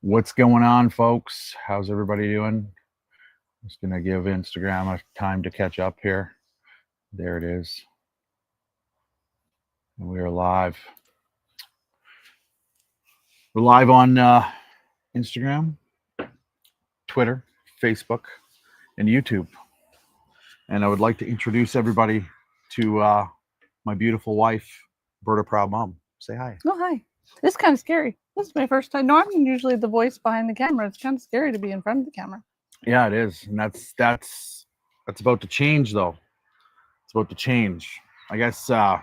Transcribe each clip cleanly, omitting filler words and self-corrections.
What's going on, folks? How's everybody doing? Just gonna give Instagram a time to catch up here. There it is. And we are live. We're live on Instagram, Twitter, Facebook, and YouTube. And I would like to introduce everybody to my beautiful wife, Berta Proud Mom. Say hi. Oh, hi. This is kind of scary. This is my first time. No, I'm usually the voice behind the camera. It's kind of scary to be in front of the camera. Yeah, it is, and that's about to change, though. It's about to change. I guess the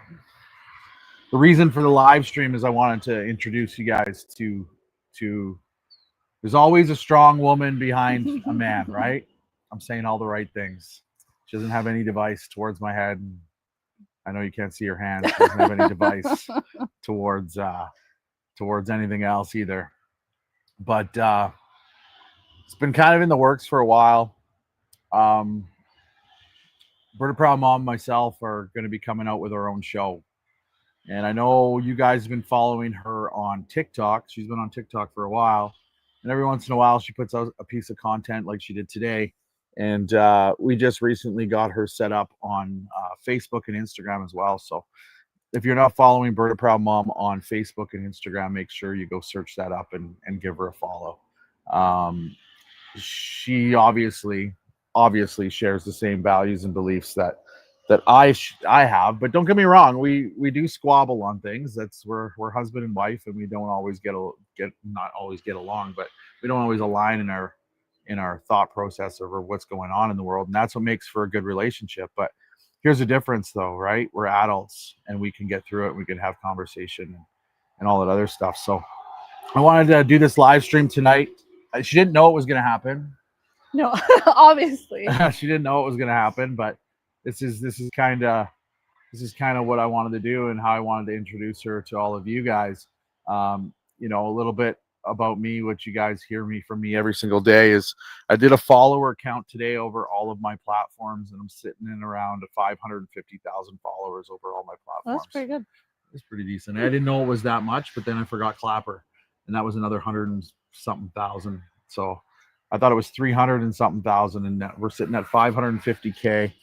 reason for the live stream is I wanted to introduce you guys to there's always a strong woman behind a man, right? I'm saying all the right things. She doesn't have any device towards my head. I know you can't see her hand. She doesn't have any device towards anything else either. But it's been kind of in the works for a while. Berta Proud Mom and myself are going to be coming out with our own show. And I know you guys have been following her on TikTok. She's been on TikTok for a while. And every once in a while, she puts out a piece of content like she did today. And we just recently got her set up on Facebook and Instagram as well. So if you're not following Berta Proud Mom on Facebook and Instagram, make sure you go search that up and give her a follow. She obviously shares the same values and beliefs that I have, but don't get me wrong, we do squabble on things. We're husband and wife, and we don't always not always get along, but we don't always align in our thought process over what's going on in the world, and that's what makes for a good relationship. But here's the difference, though, right? We're adults, and we can get through it. We can have conversation and all that other stuff. So I wanted to do this live stream tonight. She didn't know it was going to happen. No, obviously. She didn't know it was going to happen, but this is kind of what I wanted to do and how I wanted to introduce her to all of you guys. A little bit about me, what you guys hear from me every single day is I did a follower count today over all of my platforms, and I'm sitting in around 550,000 followers over all my platforms. That's pretty good. It's pretty decent. I didn't know it was that much, but then I forgot Clapper, and that was another 100 and something thousand. So I thought it was 300 and something thousand, and we're sitting at 550K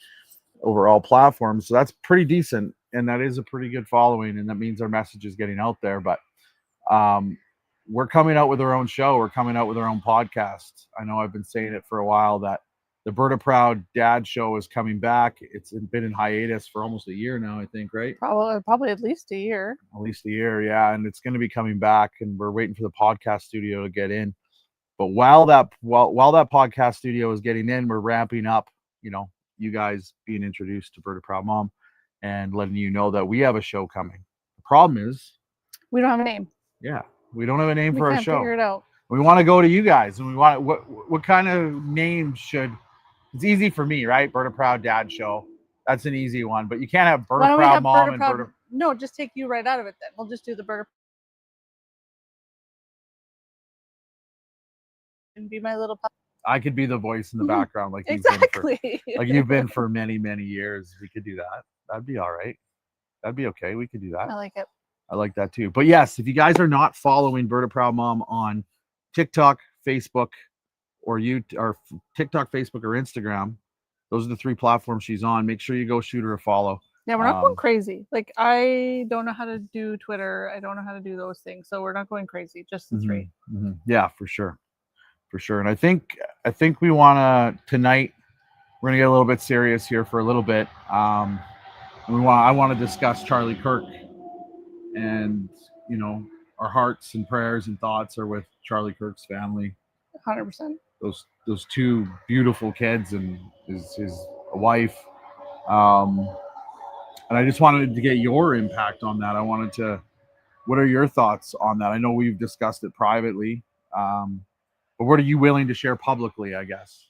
over all platforms. So that's pretty decent, and that is a pretty good following, and that means our message is getting out there. But we're coming out with our own show. We're coming out with our own podcast. I know I've been saying it for a while that the Berta Proud Dad Show is coming back. It's been in hiatus for almost a year now, I think, right? Probably at least a year. At least a year, yeah. And it's going to be coming back, and we're waiting for the podcast studio to get in. But while that podcast studio is getting in, we're ramping up, you guys being introduced to Berta Proud Mom and letting you know that we have a show coming. The problem is we don't have a name. Yeah, we don't have a name for our show. Figure it out. We want to go to you guys, and we want what kind of name should? It's easy for me, right? Berta Proud Dad Show. That's an easy one, but you can't have Berta Proud Mom and Berta. No, just take you right out of it. Then we'll just do the Berta. And be my little puppy. I could be the voice in the background, like you've been for many, many years. We could do that. That'd be all right. That'd be okay. We could do that. I like it. I like that too. But yes, if you guys are not following Berta Proud Mom on TikTok, Facebook, or TikTok, Facebook, or Instagram, those are the three platforms she's on. Make sure you go shoot her a follow. Yeah, we're not going crazy. Like, I don't know how to do Twitter. I don't know how to do those things. So we're not going crazy. Just the three. Mm-hmm. Yeah, for sure. For sure. And I think we want to tonight, we're going to get a little bit serious here for a little bit. I want to discuss Charlie Kirk, and, our hearts and prayers and thoughts are with Charlie Kirk's family. 100%. Those two beautiful kids and his wife. And I just wanted to get your impact on that. What are your thoughts on that? I know we've discussed it privately. But what are you willing to share publicly, I guess?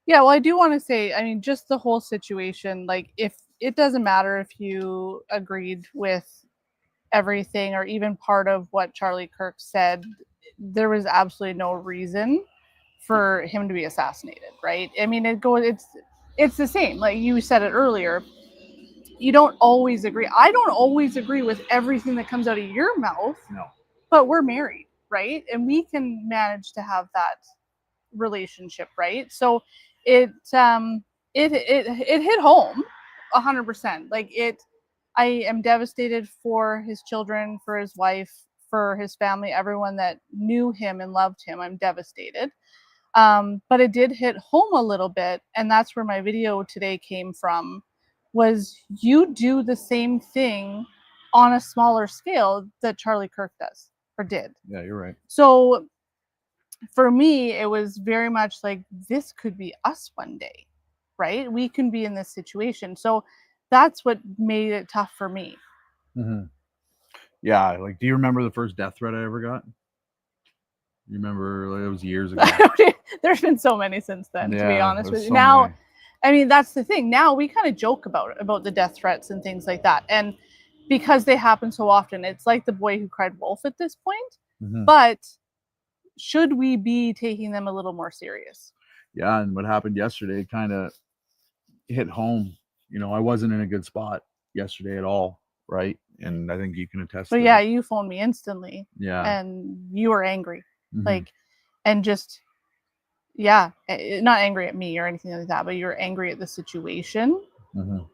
Yeah, well, I do want to say, I mean, just the whole situation, like, if it doesn't matter if you agreed with everything or even part of what Charlie Kirk said, there was absolutely no reason for him to be assassinated, right? I mean, it's the same. Like you said it earlier, you don't always agree. I don't always agree with everything that comes out of your mouth. No. But we're married. right? And we can manage to have that relationship, right? So it it hit home 100%. Like it, I am devastated for his children, for his wife, for his family, everyone that knew him and loved him. I'm devastated. But it did hit home a little bit, and that's where my video today came from. Was you do the same thing on a smaller scale that Charlie Kirk does or did. Yeah, you're right. So for me, it was very much like this could be us one day, right? We can be in this situation. So that's what made it tough for me. Mm-hmm. Yeah, like, do you remember the first death threat I ever got? You remember? Like, it was years ago. There's been so many since then, to be honest with you. So Now, many. I mean, that's the thing. Now we kind of joke about the death threats and things like that, and because they happen so often, it's like the boy who cried wolf at this point. Mhm. But should we be taking them a little more serious? Yeah, and what happened yesterday kind of hit home. You know, I wasn't in a good spot yesterday at all, right? And I think you can attest But to yeah, that. you phoned me instantly, Yeah. and you were angry, Mhm. like, and just yeah, not angry at me or anything like that, but you're angry at the situation. Mhm.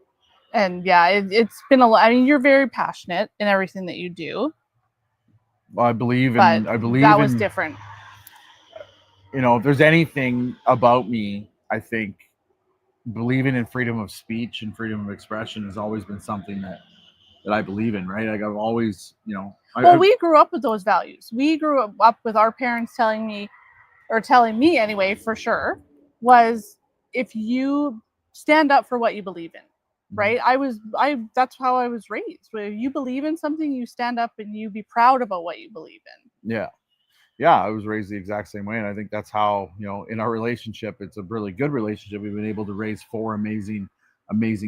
And yeah, it's been a lot. I mean, you're very passionate in everything that you do, Well, I believe but in. I believe that was in. different. You know, if there's anything about me, I think believing in freedom of speech and freedom of expression has always been something that I believe in, right? Like I've always, you know, Well, we grew up with those values. We grew up with our parents telling me anyway, for sure, was if you stand up for what you believe in, right? That's how I was raised. Where you believe in something, you stand up and you be proud about what you believe in. yeah. Yeah, I was raised the exact same way. And I think that's how, you know, in our relationship, it's a really good relationship. We've been able to raise four amazing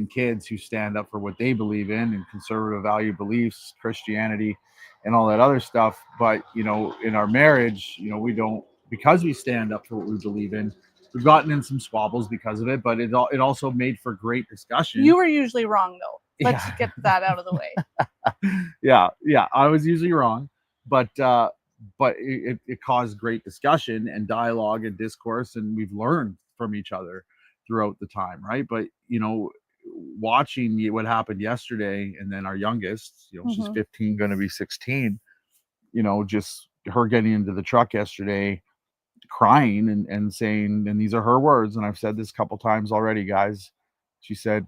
kids who stand up for what they believe in and conservative value beliefs, Christianity, and all that other stuff. But, you know, in our marriage, you know, we don't, because we stand up for what we believe in, we've gotten in some squabbles because of it, but it also made for great discussion. You were usually wrong though. Let's Yeah. get that out of the way. Yeah, I was usually wrong, but it caused great discussion and dialogue and discourse, and we've learned from each other throughout the time, right? But you know, watching what happened yesterday, and then our youngest, you know, she's 15, going to be 16. You know, just her getting into the truck yesterday, crying and saying, and these are her words, and I've said this a couple times already, guys. She said,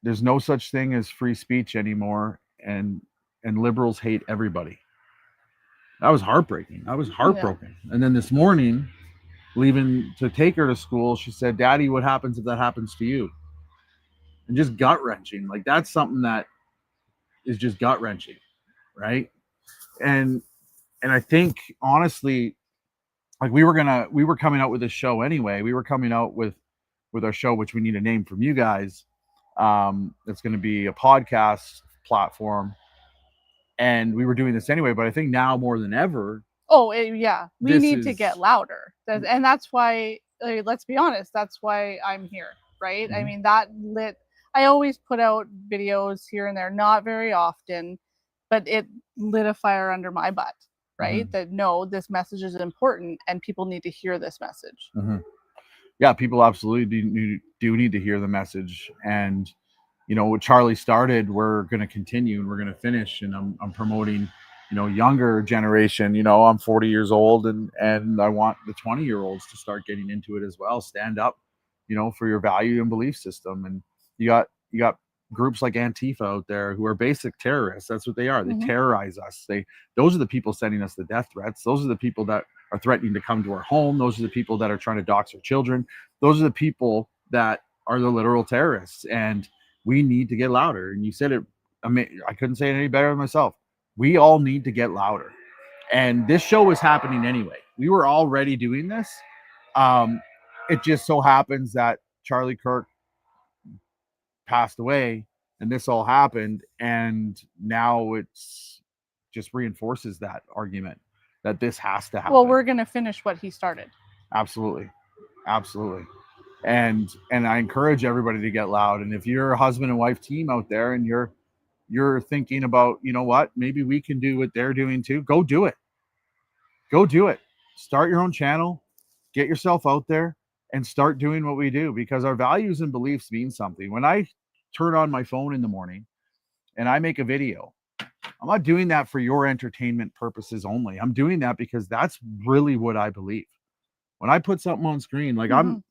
"There's no such thing as free speech anymore, and liberals hate everybody." That was heartbreaking. I was heartbroken. Yeah. And then this morning, leaving to take her to school, she said, "Daddy, what happens if that happens to you?" And just gut wrenching. Like that's something that is just gut wrenching, right? And I think honestly, like we were coming out with this show anyway. We were coming out with our show, which we need a name from you guys. It's going to be a podcast platform, and we were doing this anyway. But I think now more than ever, yeah, we need to get louder, and that's why. Let's be honest, that's why I'm here, right? Mm-hmm. I mean, I always put out videos here and there, not very often, but it lit a fire under my butt, right? Mm-hmm. That no, this message is important, and people need to hear this message. Mm-hmm. Yeah, people absolutely do need to hear the message, and you know what Charlie started, we're going to continue and we're going to finish. And I'm promoting, you know, younger generation. You know, I'm 40 years old, and I want the 20-year-olds to start getting into it as well. Stand up, you know, for your value and belief system. And you got groups like Antifa out there who are basic terrorists. That's what they are. They mm-hmm. terrorize us. Those are the people sending us the death threats. Those are the people that are threatening to come to our home. Those are the people that are trying to dox our children. Those are the people that are the literal terrorists. And we need to get louder. And you said it, I couldn't say it any better than myself. We all need to get louder. And this show was happening anyway. We were already doing this. It just so happens that Charlie Kirk passed away and this all happened. And now it's just reinforces that argument that this has to happen. Well, we're going to finish what he started. Absolutely. Absolutely. And I encourage everybody to get loud. And if you're a husband and wife team out there and you're thinking about, you know what, maybe we can do what they're doing too, go do it. go do it. Start your own channel, get yourself out there, and start doing what we do, because our values and beliefs mean something. When I turn on my phone in the morning and I make a video, I'm not doing that for your entertainment purposes only. I'm doing that because that's really what I believe. When I put something on screen, like Mhm.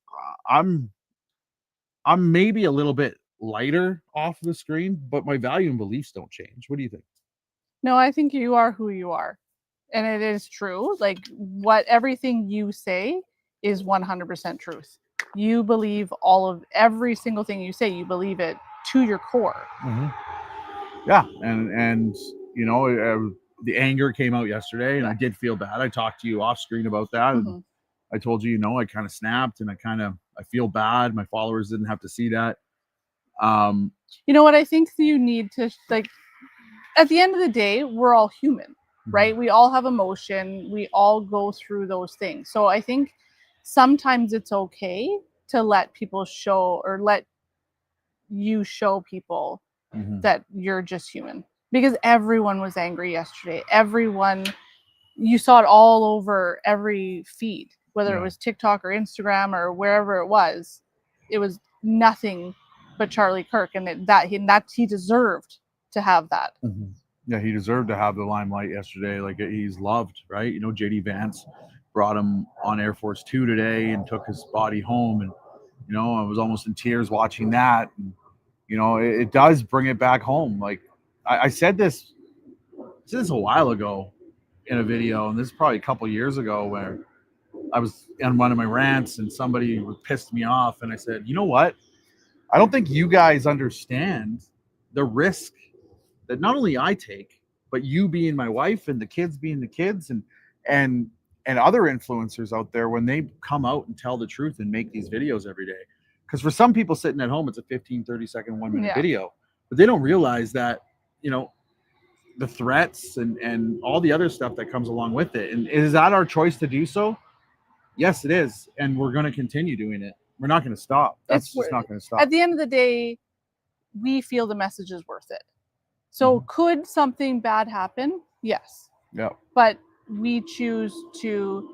I'm I'm maybe a little bit lighter off the screen, but my value and beliefs don't change. What do you think? No, I think you are who you are. And it is true. Like what everything you say is 100% truth. You believe all of every single thing you say, you believe it to your core. Yeah, and the anger came out yesterday, and Yeah. I did feel bad. I talked to you off screen about that, and Mhm. I told you, I kind of snapped, and I feel bad. My followers didn't have to see that. Um, You know what I think you need to like at the end of the day, we're all human, right? We all have emotion. We all go through those things. So I think sometimes it's okay to let people show or let you show people mhm. that you're just human because everyone was angry yesterday. Everyone, you saw it all over every feed, whether it Yeah. was TikTok or Instagram or wherever it was. It was nothing but Charlie Kirk, and he deserved to have that. Mhm. Yeah, he deserved to have the limelight yesterday. Like, he's loved, right? JD Vance brought him on Air Force Two today and took his body home, and I was almost in tears watching that. And it does bring it back home. Like, I said this a while ago in a video, and this is probably a couple years ago, where I was on one of my rants and somebody pissed me off, and I said, you know what? I don't think you guys understand the risk that not only I take, but you being my wife and the kids being the kids, and and other influencers out there, when they come out and tell the truth and make these videos every day. Because for some people sitting at home, it's a 15, 30-second, 1 minute Yeah. video, but they don't realize that, you know, the threats and all the other stuff that comes along with it. And is that our choice to do so? Yes, it is. And we're going to continue doing it. We're not going to stop. That's It's just not going to stop. at the end of the day, we feel the message is worth it. So could something bad happen? Yes. Yeah. But we choose to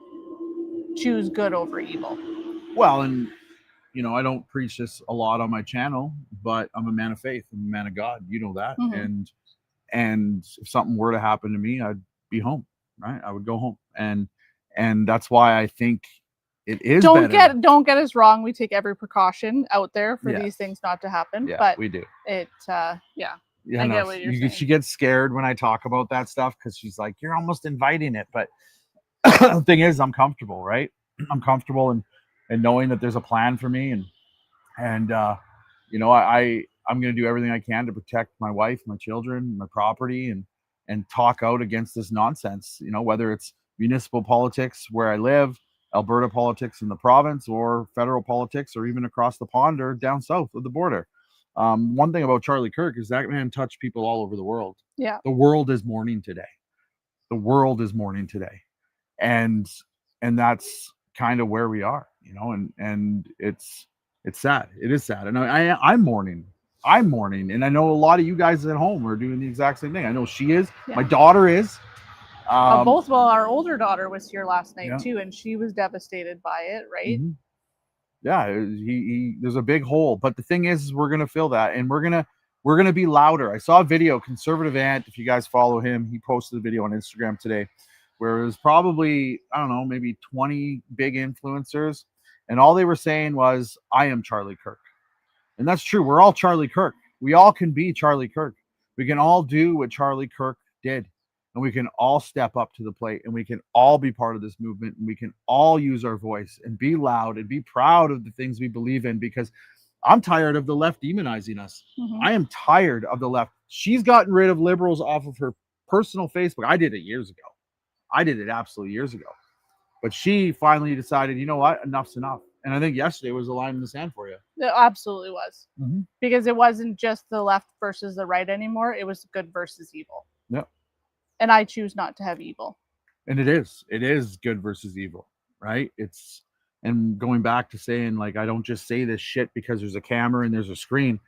choose good over evil. Well, and I don't preach this a lot on my channel, but I'm a man of faith. I'm a man of God. You know that. Mhm. And if something were to happen to me, I'd be home, right? I would go home. And that's why I think it is better. Don't get us wrong. We take every precaution out there for Yes. these things not to happen. Yeah, but we do. it Yeah, I no, get what you're saying. she gets scared when I talk about that stuff, because she's like, you're almost inviting it. But the thing is, I'm comfortable, right? I'm comfortable and knowing that there's a plan for me, and I'm going to do everything I can to protect my wife, my children, my property, and talk out against this nonsense. Whether it's municipal politics where I live, Alberta politics in the province, or federal politics, or even across the pond or down south of the border. One thing about Charlie Kirk is that man touched people all over the world. Yeah. The world is mourning today. The world is mourning today, and that's kind of where we are, and it's sad. It is sad, and I'm mourning. I'm mourning, and I know a lot of you guys at home are doing the exact same thing. I know she is. Yeah. My daughter is. Well, our older daughter was here last night Yeah. too, and she was devastated by it, right? Mhm. Yeah, he there's a big hole, but the thing is we're gonna fill that, and we're gonna be louder. I saw a video, Conservative Ant. If you guys follow him, he posted a video on Instagram today, where it was probably, I don't know, maybe 20 big influencers, and all they were saying was, "I am Charlie Kirk," and that's true. We're all Charlie Kirk. We all can be Charlie Kirk. We can all do what Charlie Kirk did, and we can all step up to the plate, and we can all be part of this movement, and we can all use our voice and be loud and be proud of the things we believe in, because I'm tired of the left demonizing us. Mhm. I am tired of the left. She's gotten rid of liberals off of her personal Facebook. I did it years ago. I did it absolutely years ago. But she finally decided, you know what? Enough's enough. And I think yesterday was a line in the sand for you. It absolutely was. Mhm. Because it wasn't just the left versus the right anymore. It was good versus evil. Yep. And I choose not to have evil. And it is good versus evil, right? And going back to saying, like, I don't just say this shit because there's a camera and there's a screen.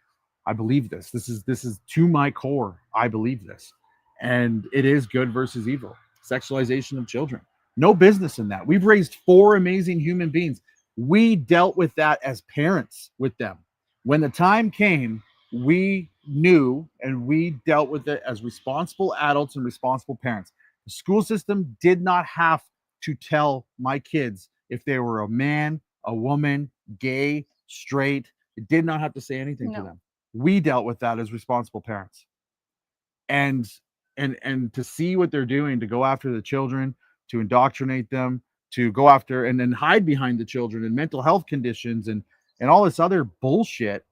I believe this. This is to my core. I believe this. And it is good versus evil. Sexualization of children. No business in that. We've raised 4 amazing human beings. We dealt with that as parents with them. When the time came, we knew and we dealt with it as responsible adults and responsible parents. The school system did not have to tell my kids if they were a man, a woman, gay, straight. It did not have to say anything to No. them. We dealt with that as responsible parents. And to see what they're doing, to go after the children, to indoctrinate them, to go after and then hide behind the children and mental health conditions and all this other bullshit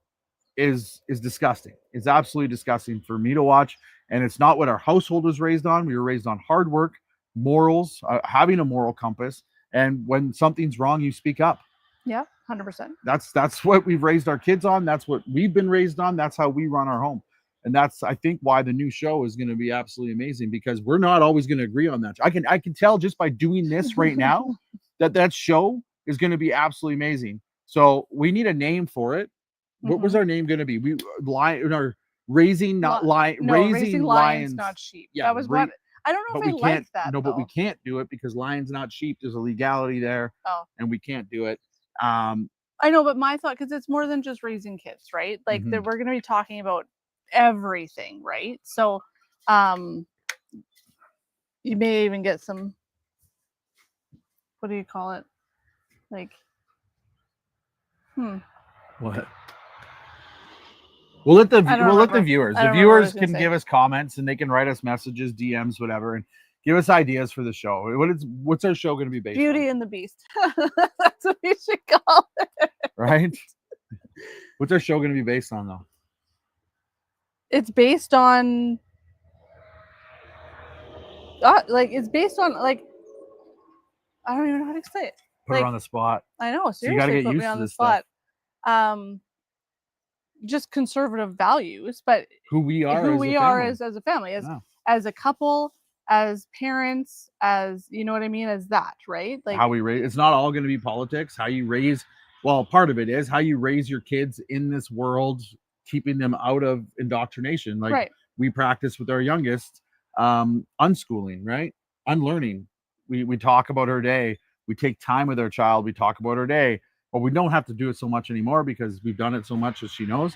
is disgusting. It's absolutely disgusting for me to watch. And it's not what our household was raised on. We were raised on hard work, morals, having a moral compass. And when something's wrong, you speak up. Yeah, 100%. That's what we've raised our kids on. That's what we've been raised on. That's how we run our home. And that's, I think, why the new show is going to be absolutely amazing, because we're not always going to agree on that. I can tell just by doing this right now that show is going to be absolutely amazing. So we need a name for it. What was our name going to be? We raising lions, not sheep. Yeah, that was what I don't know if I liked that. No, but we can't do it because lions not sheep. There's a legality there, and we can't do it. I know, but my thought, because it's more than just raising kids, right? Like we're going to be talking about everything, right? So you may even get some, what do you call it, like what we'll let the viewers can give us comments, and they can write us messages, DMs, whatever, and give us ideas for the show. What's our show going to be based Beauty on? and the Beast. That's what we should call it, right? What's our show going to be based on, though? It's based on it's based on I don't even know how to explain it. Put her on the spot. I know, seriously, so you got to get put used me on to the this spot. stuff. Just conservative values, but who we are as a family, as a couple, as parents, as, you know what I mean, as that, right? Like how we raise. It's not all going to be politics. How you raise, well, part of it is how you raise your kids in this world, keeping them out of indoctrination. Like we practice with our youngest, unschooling, right? Unlearning. We talk about her day. We take time with our child. We talk about her day. But we don't have to do it so much anymore because we've done it so much as she knows.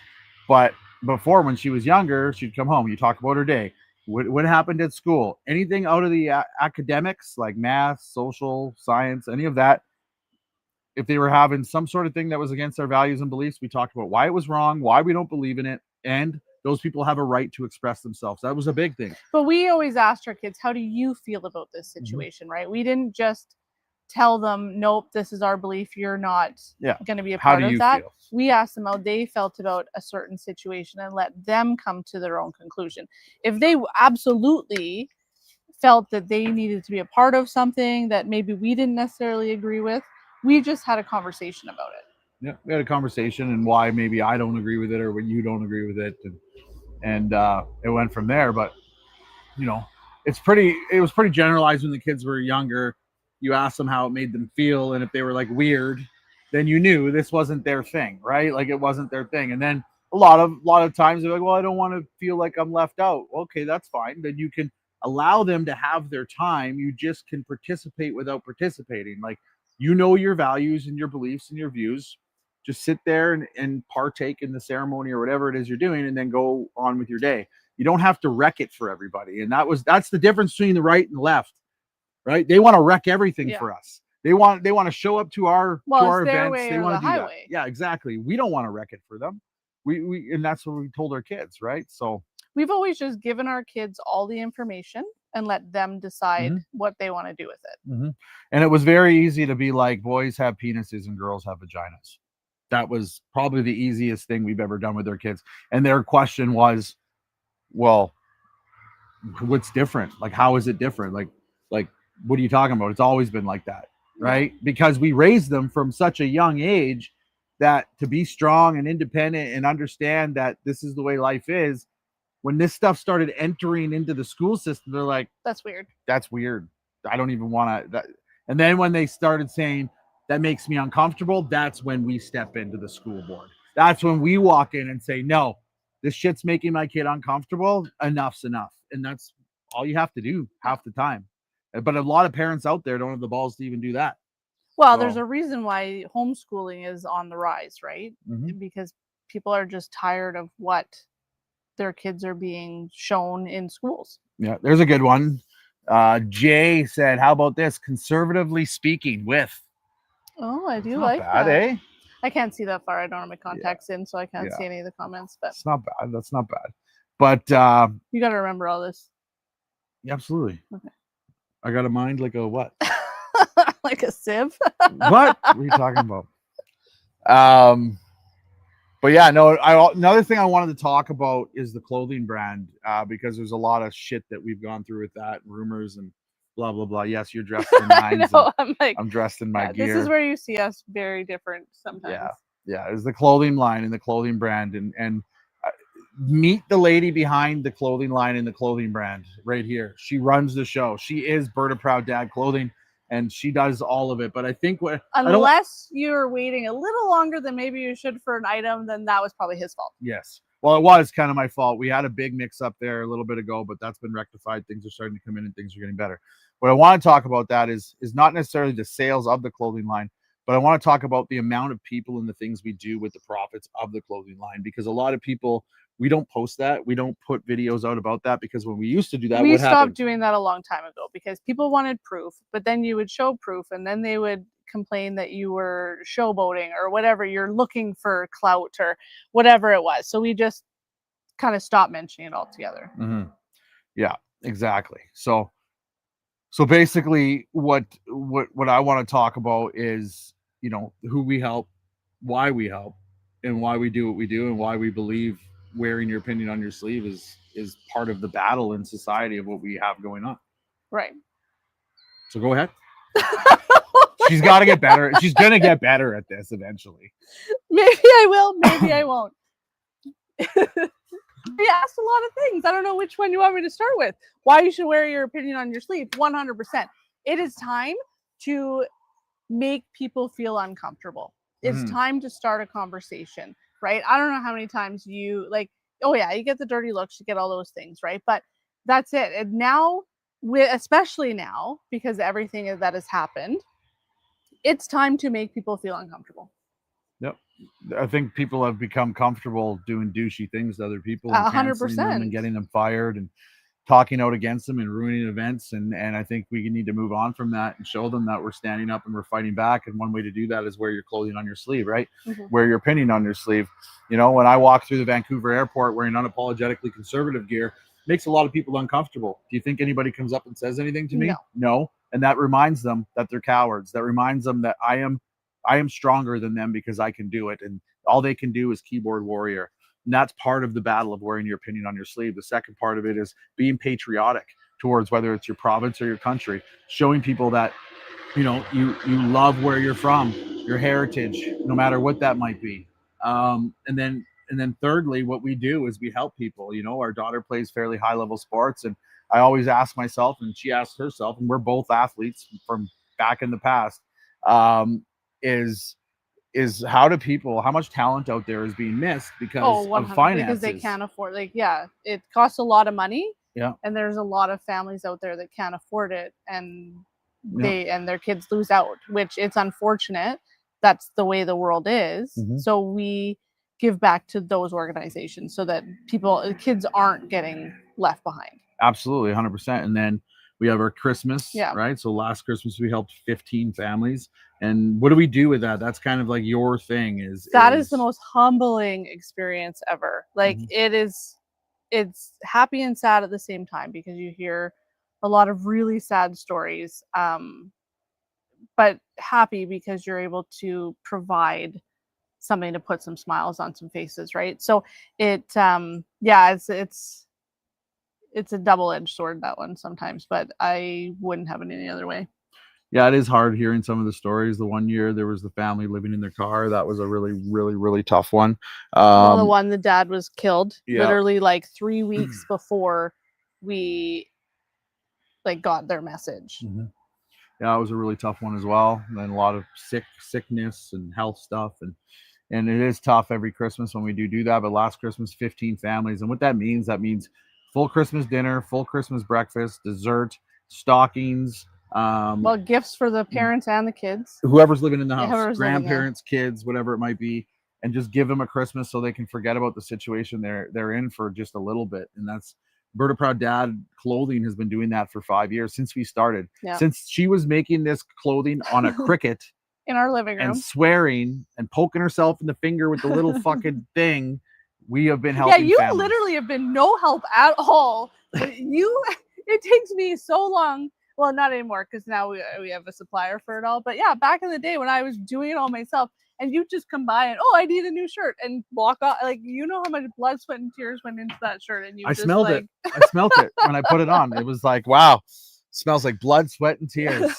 But before, when she was younger, she'd come home. You talk about her day. What happened at school? Anything out of the academics, like math, social, science, any of that. If they were having some sort of thing that was against our values and beliefs, we talked about why it was wrong, why we don't believe in it, and those people have a right to express themselves. That was a big thing. But we always asked our kids, how do you feel about this situation, right? We didn't just tell them, nope, this is our belief, you're not going to be a part of that. Feel? We asked them how they felt about a certain situation and let them come to their own conclusion. If they absolutely felt that they needed to be a part of something that maybe we didn't necessarily agree with, we just had a conversation about it. Yeah, we had a conversation and why maybe I don't agree with it or what you don't agree with it, and it went from there. But you know, it was pretty generalized when the kids were younger. You asked them how it made them feel, and if they were like weird, then you knew this wasn't their thing, right? Like it wasn't their thing. And then a lot of times they're like, well, I don't want to feel like I'm left out. Okay, that's fine. Then you can allow them to have their time. You just can participate without participating. Like, you know, your values and your beliefs and your views. Just sit there and partake in the ceremony or whatever it is you're doing, and then go on with your day. You don't have to wreck it for everybody. And that's the difference between the right and the left. Right? They want to wreck everything for us. They want to show up to our events. They want to do that. Yeah, exactly. We don't want to wreck it for them. We and that's what we told our kids, right? So we've always just given our kids all the information and let them decide what they want to do with it. And it was very easy to be like, boys have penises and girls have vaginas. That was probably the easiest thing we've ever done with our kids. And their question was, well, what's different? Like, how is it different? Like, what are you talking about? It's always been like that, right? Because we raised them from such a young age that to be strong and independent and understand that this is the way life is. When this stuff started entering into the school system, they're like, that's weird. That's weird. I don't even want to. And then when they started saying that makes me uncomfortable, that's when we step into the school board. That's when we walk in and say, no, this shit's making my kid uncomfortable. Enough's enough. And that's all you have to do half the time. But a lot of parents out there don't have the balls to even do that. Well, there's So- a reason why homeschooling is on the rise, right? Mhm. Because people are just tired of what their kids are being shown in schools. Yeah, there's a good one. Jay said, "How about this? Conservatively speaking, with." Oh, I do It's not like bad, that. eh? I can't see that far. I don't have my contacts in, so I can't Yeah. see any of the comments. But It's not bad. That's not bad. But you got to remember all this. yeah, absolutely. Okay. I got a mind like a what? Like a sieve. What are you talking about? But yeah, no. Another thing I wanted to talk about is the clothing brand, because there's a lot of shit that we've gone through with that, rumors and blah blah blah. Yes, you're dressed in I nines. know. I'm like, I'm dressed in my yeah, gear. this is where you see us very different sometimes. Yeah, it's the clothing line and the clothing brand, and meet the lady behind the clothing line and the clothing brand right here. She runs the show. She is Berta Proud Dad Clothing, and she does all of it. But I think Unless you're waiting a little longer than maybe you should for an item, then that was probably his fault. Yes. Well, it was kind of my fault. We had a big mix up there a little bit ago, but that's been rectified. Things are starting to come in and things are getting better. What I want to talk about that is not necessarily the sales of the clothing line, but I want to talk about the amount of people and the things we do with the profits of the clothing line, because a lot of people, we don't post that. We don't put videos out about that, because when we used to do that, We what stopped happened? doing that a long time ago because people wanted proof, but then you would show proof and then they would complain that you were showboating or whatever. You're looking for clout or whatever it was. So we just kind of stopped mentioning it altogether. Mhm. Yeah, exactly. So basically what I want to talk about is, who we help, why we help, and why we do what we do, and why we believe wearing your opinion on your sleeve is part of the battle in society of what we have going on. Right. So go ahead. She's got to get better. She's going to get better at this eventually. Maybe I will, maybe I won't. We asked a lot of things. I don't know which one you want me to start with. Why you should wear your opinion on your sleeve. 100%. It is time to make people feel uncomfortable. It's Mhm. time to start a conversation, right? I don't know how many times you like, oh yeah, you get the dirty looks, you get all those things, right? But that's it. And now, especially now, because everything that has happened, it's time to make people feel uncomfortable. Yep. I think people have become comfortable doing douchey things to other people and canceling them and 100%. getting them fired and talking out against them and ruining events. And I think we need to move on from that and show them that we're standing up and we're fighting back. And one way to do that is wear your clothing on your sleeve, right? Mhm. Wear your opinion on your sleeve. When I walk through the Vancouver airport wearing unapologetically conservative gear, it makes a lot of people uncomfortable. Do you think anybody comes up and says anything to me? No. And that reminds them that they're cowards. That reminds them that I am stronger than them because I can do it. And all they can do is keyboard warrior. And that's part of the battle of wearing your opinion on your sleeve. The second part of it is being patriotic towards whether it's your province or your country, showing people that, you love where you're from, your heritage, no matter what that might be. And then thirdly, what we do is we help people. Our daughter plays fairly high level sports, and I always ask myself, and she asks herself, and we're both athletes from back in the past, is how much talent out there is being missed because of finances. Because they can't afford, it costs a lot of money. Yeah. And there's a lot of families out there that can't afford it, and Yeah. their kids lose out, which it's unfortunate. That's the way the world is. Mhm. So we give back to those organizations so that kids aren't getting left behind. Absolutely, 100%. And then we have our Christmas, Yeah. right? So last Christmas we helped 15 families. And what do we do with that? That's kind of like your thing. Is the most humbling experience ever. Like Mhm. it's happy and sad at the same time because you hear a lot of really sad stories. But happy because you're able to provide something to put some smiles on some faces, right? So it's a double-edged sword, that one, sometimes, but I wouldn't have it any other way. Yeah, it is hard hearing some of the stories. The one year there was the family living in their car. That was a really, really, really tough one. The dad was killed Yeah. literally like 3 weeks before we got their message. Mhm. Yeah, it was a really tough one as well. And then a lot of sickness and health stuff, and it is tough every Christmas when we do that. But last Christmas, 15 families, and what that means full Christmas dinner, full Christmas breakfast, dessert, stockings, Well, gifts for the parents and the kids. whoever's living in the Yeah, house, whoever's living there. grandparents, kids, whatever it might be, and just give them a Christmas so they can forget about the situation they're in for just a little bit. And that's Berta Proud Dad Clothing has been doing that for 5 years since we started. Yeah. Since she was making this clothing on a Cricut In our living room. and swearing and poking herself in the finger with the little fucking thing, we have been Yeah, helping you families. literally have been no help at all. It takes me so long. Well, not anymore because now we have a supplier for it all. But yeah, back in the day when I was doing it all myself, and you just come by and I need a new shirt and walk off. Like, you know how much blood, sweat, and tears went into that shirt, and you I just smelled like, it. I smelled it when I put it on. It was like, wow, smells like blood, sweat, and tears.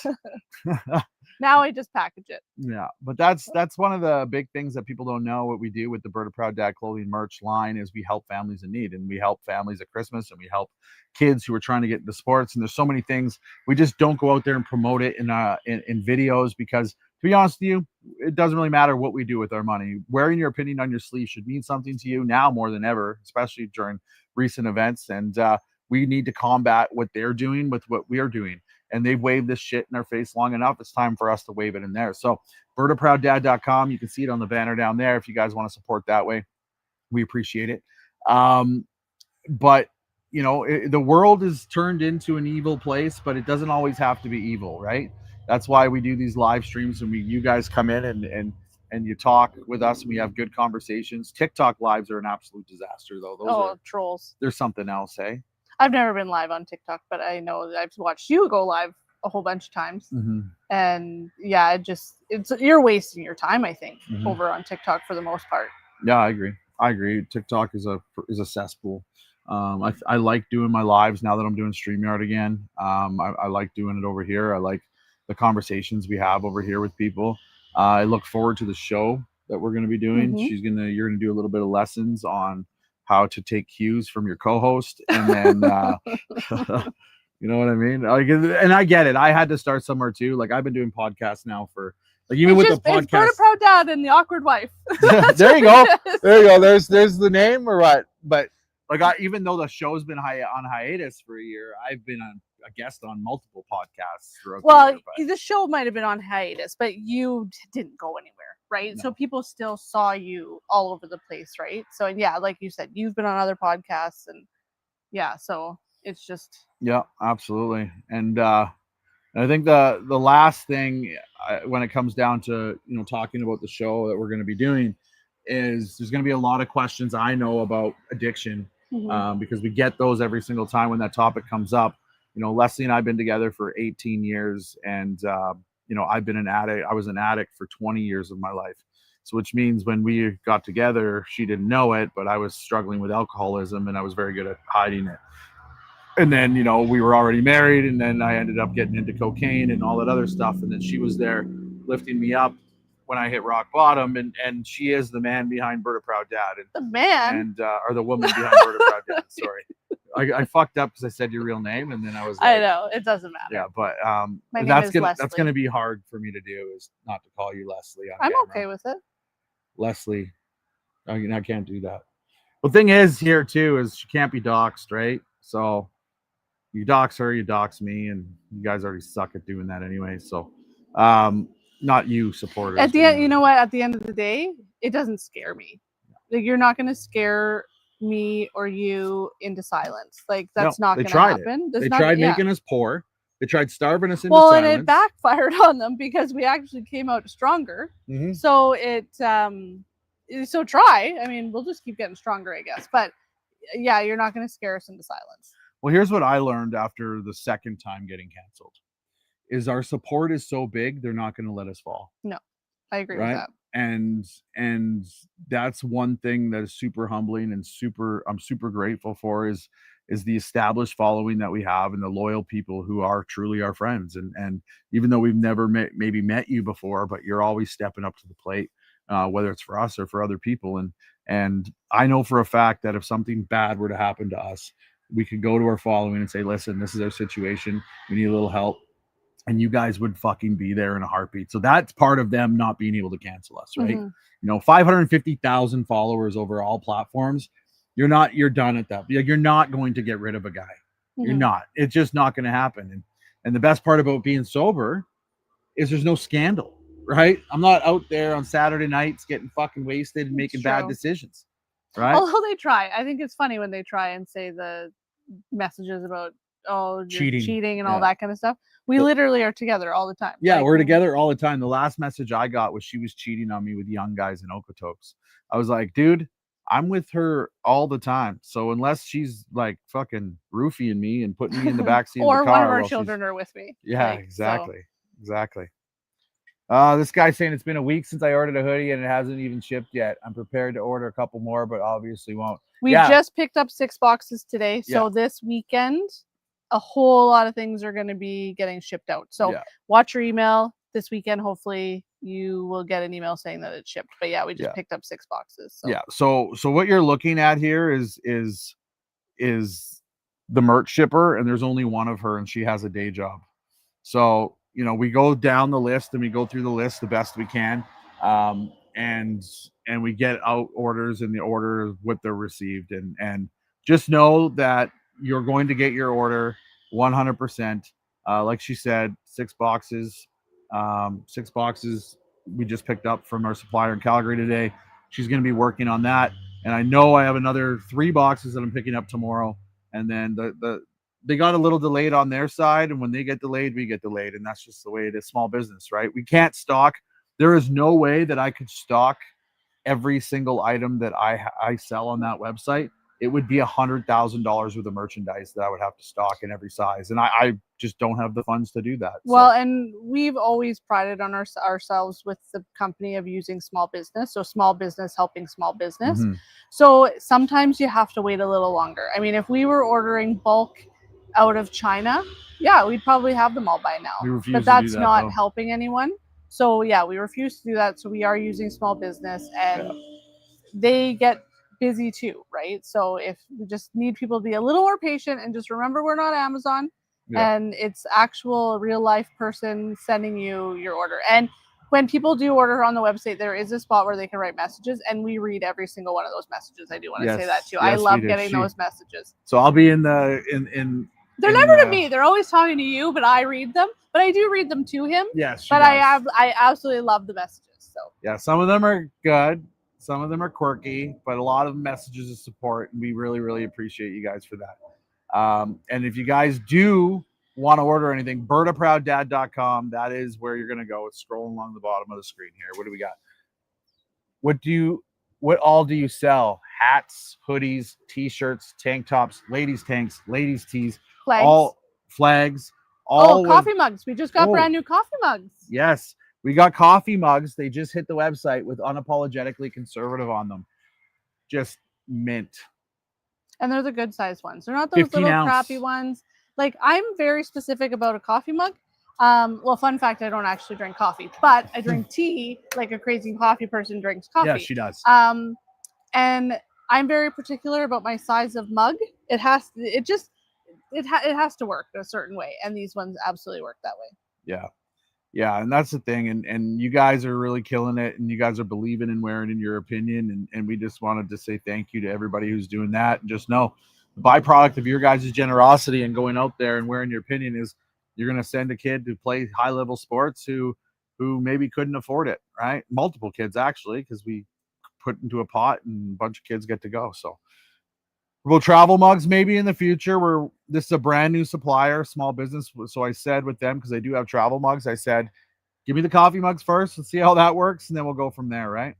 Now I just package it. Yeah, but that's one of the big things that people don't know. What we do with the Berta Proud Dad Clothing merch line is we help families in need, and we help families at Christmas, and we help kids who are trying to get into sports. And there's so many things. We just don't go out there and promote it in videos because, to be honest with you, it doesn't really matter what we do with our money. Wearing your opinion on your sleeve should mean something to you now more than ever, especially during recent events. And we need to combat what they're doing with what we are doing. And they've waved this shit in our face long enough. It's time for us to wave it in there. So BertaProudDad.com. You can see it on the banner down there if you guys want to support that way. We appreciate it. But, you know, the world is turned into an evil place, but it doesn't always have to be evil, right? That's why we do these live streams and you guys come in and you talk with us and we have good conversations. TikTok lives are an absolute disaster, though. Those trolls. There's something else, eh? I've never been live on TikTok, but I know that I've watched you go live a whole bunch of times. Mm-hmm. And yeah, you're wasting your time, I think, Mm-hmm. over on TikTok for the most part. Yeah, I agree. TikTok is a cesspool. I like doing my lives now that I'm doing StreamYard again. I like doing it over here. I like the conversations we have over here with people. I look forward to the show that we're going to be doing. Mm-hmm. You're going to do a little bit of lessons on how to take cues from your co-host, and then you know what I mean? And I get it. I had to start somewhere too. Like, I've been doing podcasts now for even with the podcast. It's Berta Proud Dad and the Awkward Wife. There you go. There you go. There's the name or what? But like, even though the show's been on hiatus for a year, I've been a guest on multiple podcasts throughout the year. The show might have been on hiatus, but you didn't go anywhere, right? No. So people still saw you all over the place, right? So yeah, like you said, you've been on other podcasts, and yeah, so it's just absolutely. And I think the last thing when it comes down to talking about the show that we're going to be doing is there's going to be a lot of questions I know about addiction, because we get those every single time when that topic comes up. Leslie and I have been together for 18 years, and I've been an addict. I was an addict for 20 years of my life. So which means when we got together, she didn't know it, but I was struggling with alcoholism and I was very good at hiding it. And then, we were already married, and then I ended up getting into cocaine and all that other stuff. And then she was there lifting me up when I hit rock bottom, and she is the man behind Berta Proud Dad. And, the man? Or the woman behind Berta Proud Dad, sorry. I fucked up because I said your real name, and then I was like, I know, it doesn't matter. Yeah, but that's gonna be hard for me to do, is not to call you Leslie on camera. Okay with it. Leslie. I can't do that. The thing is here too is she can't be doxxed, right? So you dox her, you dox me, and you guys already suck at doing that anyway. So not you supporters. At the end, you know what? At the end of the day, it doesn't scare me. Like, you're not going to scare me or you into silence. Like, that's not going to happen. They tried making us poor. They tried starving us into silence. And it backfired on them because we actually came out stronger. Mm-hmm. So so try. I mean, we'll just keep getting stronger, I guess. But yeah, you're not going to scare us into silence. Well, here's what I learned after the second time getting canceled. Is our support is so big, they're not going to let us fall. No, I agree with that. And that's one thing that is super humbling and I'm super grateful for is the established following that we have and the loyal people who are truly our friends. And even though we've never maybe met you before, but you're always stepping up to the plate, whether it's for us or for other people. And I know for a fact that if something bad were to happen to us, we could go to our following and say, listen, this is our situation. We need a little help. And you guys would fucking be there in a heartbeat. So that's part of them not being able to cancel us, right? Mm-hmm. 550,000 followers over all platforms. You're done at that. You're not going to get rid of a guy. Mm-hmm. You're not. It's just not going to happen. And the best part about being sober is there's no scandal, right? I'm not out there on Saturday nights getting fucking wasted and making bad true. decisions, right? Although they try. I think it's funny when they try and say the messages about, oh, you're cheating and all that kind of stuff. We literally are together all the time. Yeah, we're together all the time. The last message I got was she was cheating on me with young guys in Okotoks. I was like, dude, I'm with her all the time. So unless she's like fucking roofing me and putting me in the backseat or of the car, one of our while children are with me. yeah, Like, so exactly. This guy's saying it's been a week since I ordered a hoodie and it hasn't even shipped yet. I'm prepared to order a couple more, but obviously won't. we just picked up 6 boxes today. So this weekend, a whole lot of things are going to be getting shipped out. So watch your email this weekend. Hopefully you will get an email saying that it's shipped. But yeah, we just picked up 6 boxes. So. Yeah. So what you're looking at here is the merch shipper, and there's only one of her, and she has a day job. So, you know, we go down the list and we go through the list the best we can. And we get out orders in the order of what they're received. And just know that you're going to get your order 100%. Like she said, 6 boxes. 6 boxes we just picked up from our supplier in Calgary today. She's going to be working on that. And I know I have another 3 boxes that I'm picking up tomorrow. And then they got a little delayed on their side. And when they get delayed, we get delayed. And that's just the way it is. Small business, right? We can't stock. There is no way that I could stock every single item that I sell on that website. It would be $100,000 worth of merchandise that I would have to stock in every size. And I just don't have the funds to do that. Well, and we've always prided on ourselves with the company of using small business. So small business helping small business. Mm-hmm. So sometimes you have to wait a little longer. I mean, if we were ordering bulk out of China, yeah, we'd probably have them all by now. But that's not helping anyone. So yeah, we refuse to do that. So we are using small business, and they get busy too, right? So if we just need people to be a little more patient and just remember we're not Amazon, and it's actual real life person sending you your order. And when people do order on the website, there is a spot where they can write messages, and we read every single one of those messages. I do want to say that too. I love getting those messages. So I'll be in They're never to me. They're always talking to you, but I read them. But I do read them to him. Yes, but I absolutely love the messages. So yeah, some of them are good. Some of them are quirky, but a lot of messages of support, and we really, really appreciate you guys for that. And if you guys do want to order anything, BertaProudDad.com, that is where you're going to go. It's scrolling along the bottom of the screen here. What do we got? What all do you sell? Hats, hoodies, t-shirts, tank tops, ladies tanks, ladies tees, flags. Coffee mugs. We just got brand new coffee mugs. Yes. We got coffee mugs. They just hit the website with unapologetically conservative on them. Just mint. And they're the good size ones. They're not those little crappy ones. Like, I'm very specific about a coffee mug. Well, fun fact, I don't actually drink coffee, but I drink tea like a crazy coffee person drinks coffee. Yeah, she does. And I'm very particular about my size of mug. It has to work a certain way. And these ones absolutely work that way. Yeah. Yeah, and that's the thing, and you guys are really killing it, and you guys are believing in wearing in your opinion, and we just wanted to say thank you to everybody who's doing that, and just know the byproduct of your guys' generosity and going out there and wearing your opinion is you're going to send a kid to play high-level sports who maybe couldn't afford it, right? Multiple kids, actually, because we put into a pot and a bunch of kids get to go, so. We'll travel mugs maybe in the future. This is a brand new supplier, small business. So I said with them, because they do have travel mugs, I said, give me the coffee mugs first. Let's see how that works. And then we'll go from there. Right.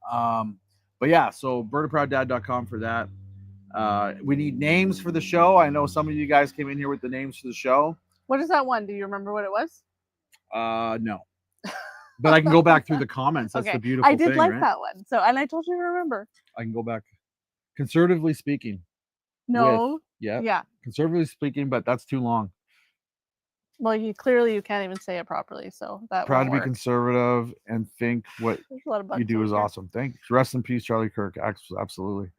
But yeah, so BertaProudDad.com for that. We need names for the show. I know some of you guys came in here with the names for the show. What is that one? Do you remember what it was? No. But I can go back through the comments. That's the beautiful thing. I did like that one. So, and I told you to remember. I can go back. Conservatively speaking. No. Yeah. Conservatively speaking, but that's too long. Well, you can't even say it properly. So that proud to be conservative and think what you do is awesome. Thanks. Rest in peace, Charlie Kirk. Absolutely.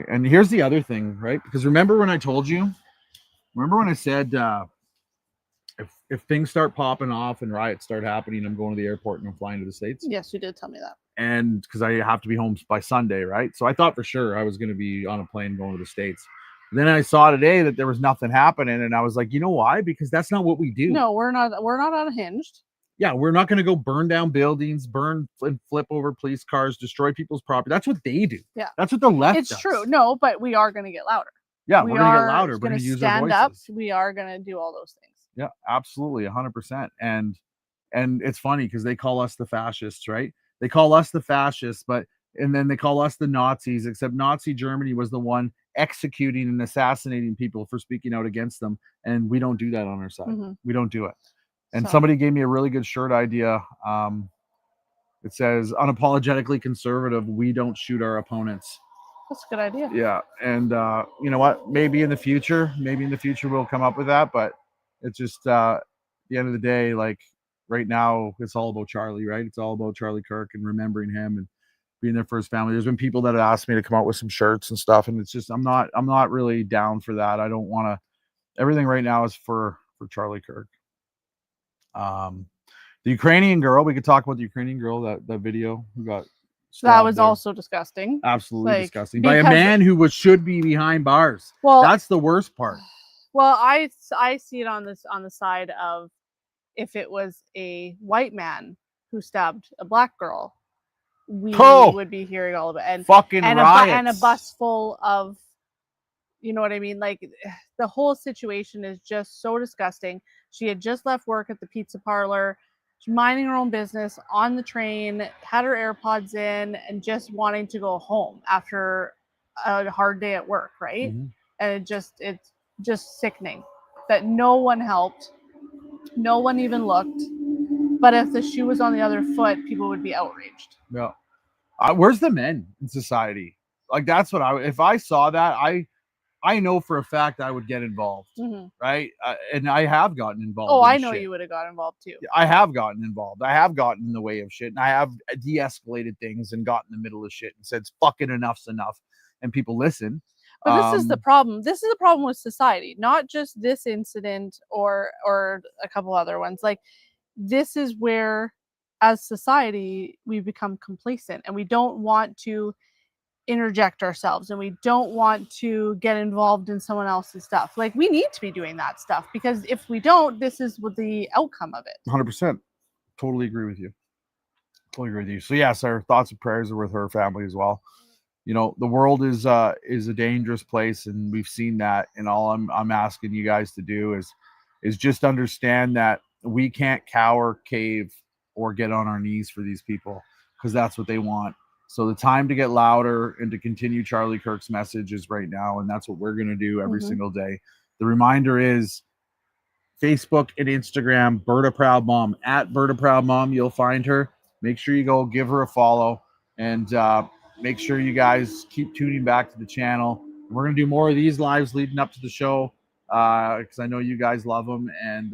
And here's the other thing, right? Because remember when I told you? Remember when I said if things start popping off and riots start happening, I'm going to the airport and I'm flying to the States? Yes, you did tell me that. And because I have to be home by Sunday, right? So I thought for sure I was going to be on a plane going to the States. Then I saw today that there was nothing happening, and I was like, you know why? Because that's not what we do. No, we're not unhinged. Yeah, we're not going to go burn down buildings, burn and flip over police cars, destroy people's property. That's what they do. Yeah. That's what the left It's does. true. No, but we are going to get louder. Yeah, we we're going to are get louder. We're gonna going to use our stand voices. up. We are going to do all those things. Yeah, absolutely, 100%. And it's funny because they call us the fascists, right? They call us the fascists, and then they call us the Nazis, except Nazi Germany was the one executing and assassinating people for speaking out against them. And we don't do that on our side. We don't do it. And somebody gave me a really good shirt idea. It says, unapologetically conservative, we don't shoot our opponents. That's a good idea. Yeah. And you know what? Maybe in the future we'll come up with that. But it's just at the end of the day, like right now, it's all about Charlie, right? It's all about Charlie Kirk and remembering him and being there for his family. There's been people that have asked me to come out with some shirts and stuff. And it's just, I'm not really down for that. I don't want to, everything right now is for Charlie Kirk. The Ukrainian girl, we could talk about the Ukrainian girl, that video who got that was there. also disgusting. Absolutely disgusting. By a man who should be behind bars. Well, that's the worst part. Well, I see it on the side of, if it was a white man who stabbed a black girl, we would be hearing all of it. And fucking riots. And a bus full of, you know what I mean? Like, the whole situation is just so disgusting. She had just left work at the pizza parlor. She's minding her own business on the train, had her AirPods in, and just wanting to go home after a hard day at work, right? Mm-hmm. And it's just sickening that no one helped. No one even looked. But if the shoe was on the other foot, people would be outraged. Yeah. Where's the men in society? Like, that's what if I saw that, I know for a fact I would get involved, right? And I have gotten involved. Oh, I know you would have got involved too. I have gotten involved. I have gotten in the way of shit, and I have de-escalated things and gotten in the middle of shit and said, "Fucking enough's enough," and people listen. But this is the problem. This is the problem with society, not just this incident or a couple other ones. Like, this is where, as society, we've become complacent and we don't want to interject ourselves and we don't want to get involved in someone else's stuff. Like, we need to be doing that stuff, because if we don't, this is what the outcome of it. 100%. Totally agree with you. So yes, our thoughts and prayers are with her family as well. You know, the world is a dangerous place, and we've seen that. And all I'm asking you guys to do is just understand that we can't cower, cave, or get on our knees for these people, because that's what they want. So the time to get louder and to continue Charlie Kirk's message is right now, and that's what we're going to do every single day. The reminder is Facebook and Instagram, Berta Proud Mom, at Berta Proud Mom. You'll find her. Make sure you go give her a follow, and make sure you guys keep tuning back to the channel. We're going to do more of these lives leading up to the show, because I know you guys love them, and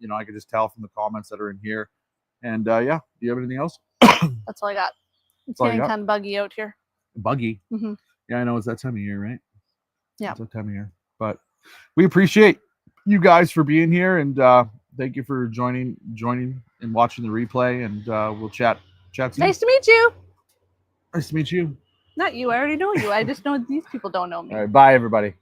you know, I can just tell from the comments that are in here. And yeah, do you have anything else? That's all I got. It's getting kind of buggy out here. Buggy? Yeah, I know, it's that time of year, right? Yeah, it's that time of year. But we appreciate you guys for being here, and thank you for joining and watching the replay. And we'll chat soon. Nice to meet you. Nice to meet you. Not you. I already know you. I just know these people don't know me. All right. Bye, everybody.